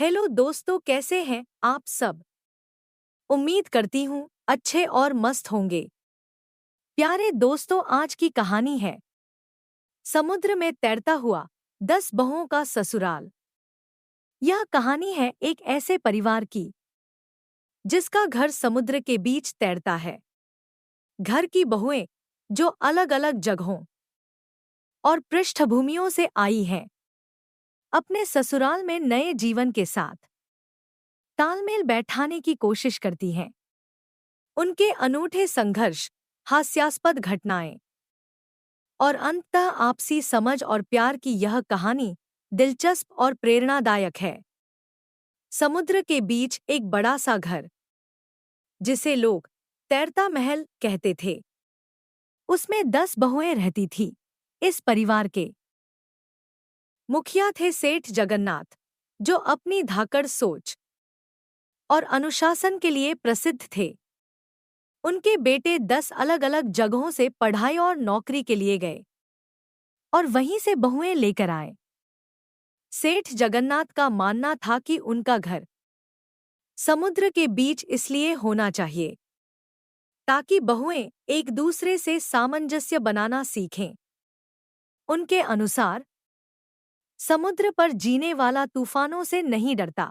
Hello दोस्तों, कैसे हैं आप सब। उम्मीद करती हूँ अच्छे और मस्त होंगे। प्यारे दोस्तों, आज की कहानी है समुद्र में तैरता हुआ 10 बहुओं का ससुराल। यह कहानी है एक ऐसे परिवार की जिसका घर समुद्र के बीच तैरता है। घर की बहुएं जो अलग अलग जगहों और पृष्ठभूमियों से आई हैं, अपने ससुराल में नए जीवन के साथ तालमेल बैठाने की कोशिश करती हैं। उनके अनूठे संघर्ष, हास्यास्पद घटनाएं और अंततः आपसी समझ और प्यार की यह कहानी दिलचस्प और प्रेरणादायक है। समुद्र के बीच एक बड़ा सा घर, जिसे लोग तैरता महल कहते थे, उसमें 10 बहुएं रहती थी। इस परिवार के मुखिया थे सेठ जगन्नाथ, जो अपनी धाकड़ सोच और अनुशासन के लिए प्रसिद्ध थे। उनके बेटे 10 अलग अलग जगहों से पढ़ाई और नौकरी के लिए गए और वहीं से बहुएं लेकर आए। सेठ जगन्नाथ का मानना था कि उनका घर समुद्र के बीच इसलिए होना चाहिए ताकि बहुएं एक दूसरे से सामंजस्य बनाना सीखें। उनके अनुसार समुद्र पर जीने वाला तूफानों से नहीं डरता।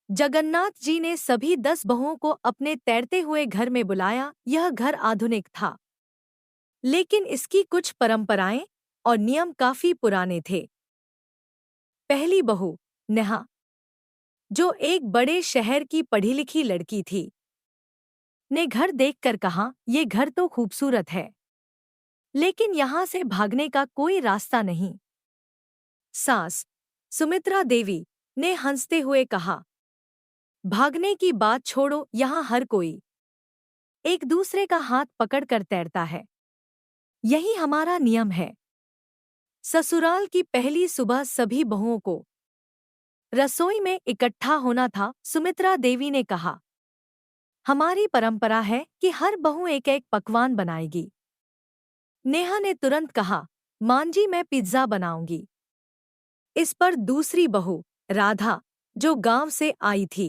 जगन्नाथ जी ने सभी 10 बहुओं को अपने तैरते हुए घर में बुलाया। यह घर आधुनिक था, लेकिन इसकी कुछ परंपराएं और नियम काफी पुराने थे। पहली बहू नेहा, जो एक बड़े शहर की पढ़ी लिखी लड़की थी, ने घर देखकर कहा, ये घर तो खूबसूरत है, लेकिन यहाँ से भागने का कोई रास्ता नहीं। सास सुमित्रा देवी ने हंसते हुए कहा, भागने की बात छोड़ो, यहाँ हर कोई एक दूसरे का हाथ पकड़कर तैरता है। यही हमारा नियम है। ससुराल की पहली सुबह सभी बहुओं को रसोई में इकट्ठा होना था। सुमित्रा देवी ने कहा, हमारी परंपरा है कि हर बहू एक एक पकवान बनाएगी। नेहा ने तुरंत कहा, मां जी, मैं पिज्जा बनाऊंगी। इस पर दूसरी बहू राधा, जो गांव से आई थी,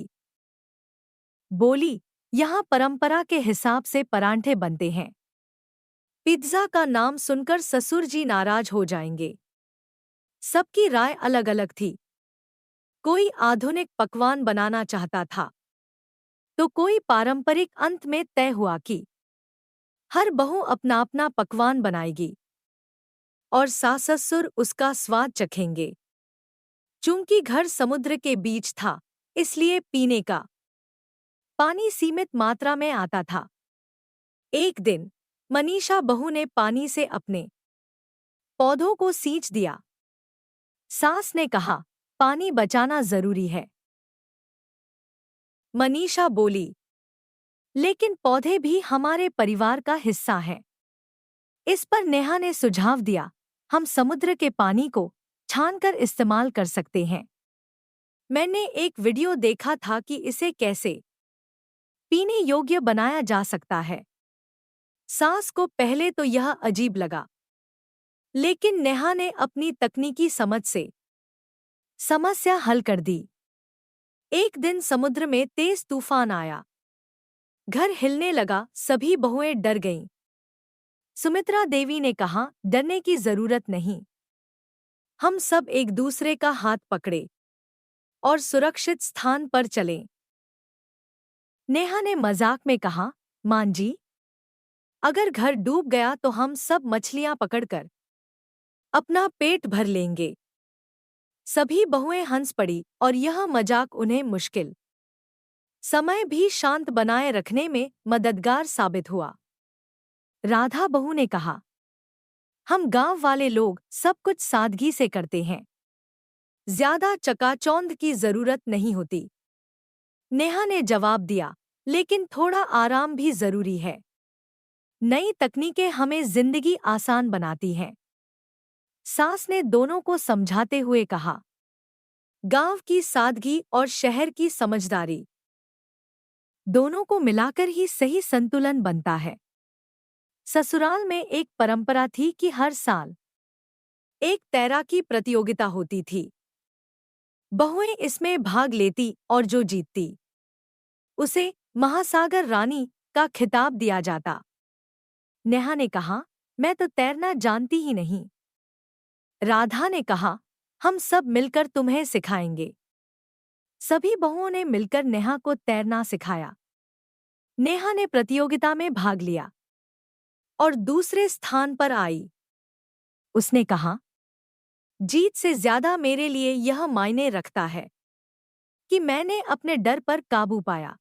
बोली, यहाँ परंपरा के हिसाब से परांठे बनते हैं। पिज्जा का नाम सुनकर ससुर जी नाराज हो जाएंगे। सबकी राय अलग अलग थी। कोई आधुनिक पकवान बनाना चाहता था, तो कोई पारंपरिक। अंत में तय हुआ कि हर बहू अपना अपना पकवान बनाएगी और सास-ससुर उसका स्वाद चखेंगे। चूंकि घर समुद्र के बीच था, इसलिए पीने का पानी सीमित मात्रा में आता था। एक दिन मनीषा बहू ने पानी से अपने पौधों को सींच दिया। सास ने कहा, पानी बचाना जरूरी है। मनीषा बोली, लेकिन पौधे भी हमारे परिवार का हिस्सा हैं। इस पर नेहा ने सुझाव दिया, हम समुद्र के पानी को छानकर इस्तेमाल कर सकते हैं। मैंने एक वीडियो देखा था कि इसे कैसे पीने योग्य बनाया जा सकता है। सास को पहले तो यह अजीब लगा, लेकिन नेहा ने अपनी तकनीकी समझ से समस्या हल कर दी। एक दिन समुद्र में तेज तूफान आया। घर हिलने लगा, सभी बहुएं डर गईं। सुमित्रा देवी ने कहा, डरने की जरूरत नहीं, हम सब एक दूसरे का हाथ पकड़े और सुरक्षित स्थान पर चलें। नेहा ने मजाक में कहा, मां जी, अगर घर डूब गया तो हम सब मछलियां पकड़कर अपना पेट भर लेंगे। सभी बहुएं हंस पड़ी और यह मजाक उन्हें मुश्किल समय भी शांत बनाए रखने में मददगार साबित हुआ। राधा बहू ने कहा, हम गांव वाले लोग सब कुछ सादगी से करते हैं, ज्यादा चकाचौंध की जरूरत नहीं होती। नेहा ने जवाब दिया, लेकिन थोड़ा आराम भी जरूरी है। नई तकनीकें हमें जिंदगी आसान बनाती हैं। सास ने दोनों को समझाते हुए कहा, गांव की सादगी और शहर की समझदारी, दोनों को मिलाकर ही सही संतुलन बनता है। ससुराल में एक परंपरा थी कि हर साल एक तैराकी प्रतियोगिता होती थी। बहुएं इसमें भाग लेती और जो जीतती उसे महासागर रानी का खिताब दिया जाता। नेहा ने कहा, मैं तो तैरना जानती ही नहीं। राधा ने कहा, हम सब मिलकर तुम्हें सिखाएंगे। सभी बहुओं ने मिलकर नेहा को तैरना सिखाया। नेहा ने प्रतियोगिता में भाग लिया और दूसरे स्थान पर आई। उसने कहा, जीत से ज्यादा मेरे लिए यह मायने रखता है कि मैंने अपने डर पर काबू पाया।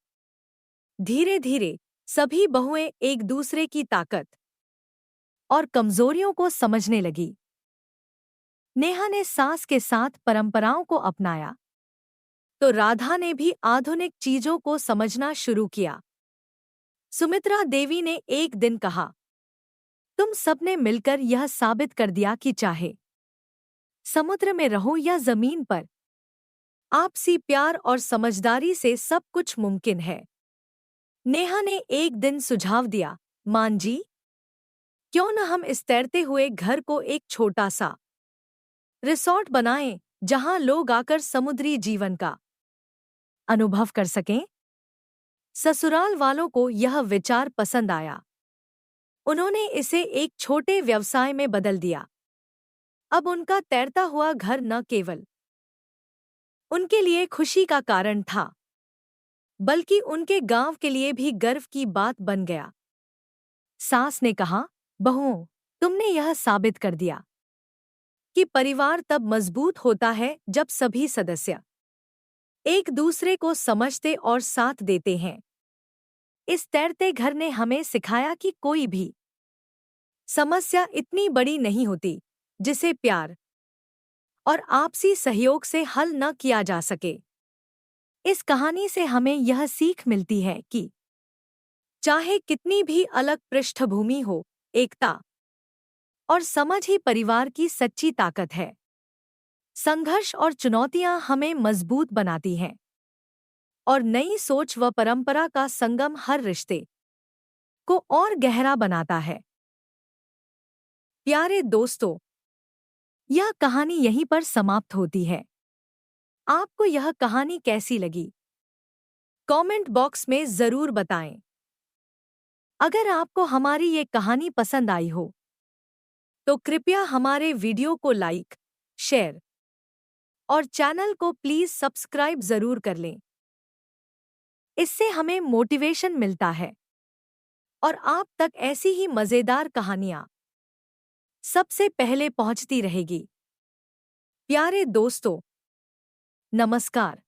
धीरे धीरे सभी बहुएं एक दूसरे की ताकत और कमजोरियों को समझने लगी। नेहा ने सास के साथ परंपराओं को अपनाया तो राधा ने भी आधुनिक चीजों को समझना शुरू किया। सुमित्रा देवी ने एक दिन कहा, तुम सबने मिलकर यह साबित कर दिया कि चाहे समुद्र में रहो या जमीन पर, आपसी प्यार और समझदारी से सब कुछ मुमकिन है। नेहा ने एक दिन सुझाव दिया, मान जी, क्यों न हम इस तैरते हुए घर को एक छोटा सा रिसॉर्ट बनाएं जहां लोग आकर समुद्री जीवन का अनुभव कर सकें। ससुराल वालों को यह विचार पसंद आया। उन्होंने इसे एक छोटे व्यवसाय में बदल दिया। अब उनका तैरता हुआ घर न केवल उनके लिए खुशी का कारण था, बल्कि उनके गांव के लिए भी गर्व की बात बन गया। सास ने कहा, बहुओं, तुमने यह साबित कर दिया कि परिवार तब मजबूत होता है जब सभी सदस्य एक दूसरे को समझते और साथ देते हैं। इस तैरते घर ने हमें सिखाया कि कोई भी समस्या इतनी बड़ी नहीं होती जिसे प्यार और आपसी सहयोग से हल न किया जा सके। इस कहानी से हमें यह सीख मिलती है कि चाहे कितनी भी अलग पृष्ठभूमि हो, एकता और समझ ही परिवार की सच्ची ताकत है। संघर्ष और चुनौतियां हमें मजबूत बनाती हैं और नई सोच व परंपरा का संगम हर रिश्ते को और गहरा बनाता है। प्यारे दोस्तों, यह कहानी यहीं पर समाप्त होती है। आपको यह कहानी कैसी लगी? कमेंट बॉक्स में जरूर बताएं। अगर आपको हमारी ये कहानी पसंद आई हो तो कृपया हमारे वीडियो को लाइक, शेयर और चैनल को प्लीज सब्सक्राइब जरूर कर लें। इससे हमें मोटिवेशन मिलता है और आप तक ऐसी ही मजेदार कहानियां सबसे पहले पहुंचती रहेगी। प्यारे दोस्तों, नमस्कार।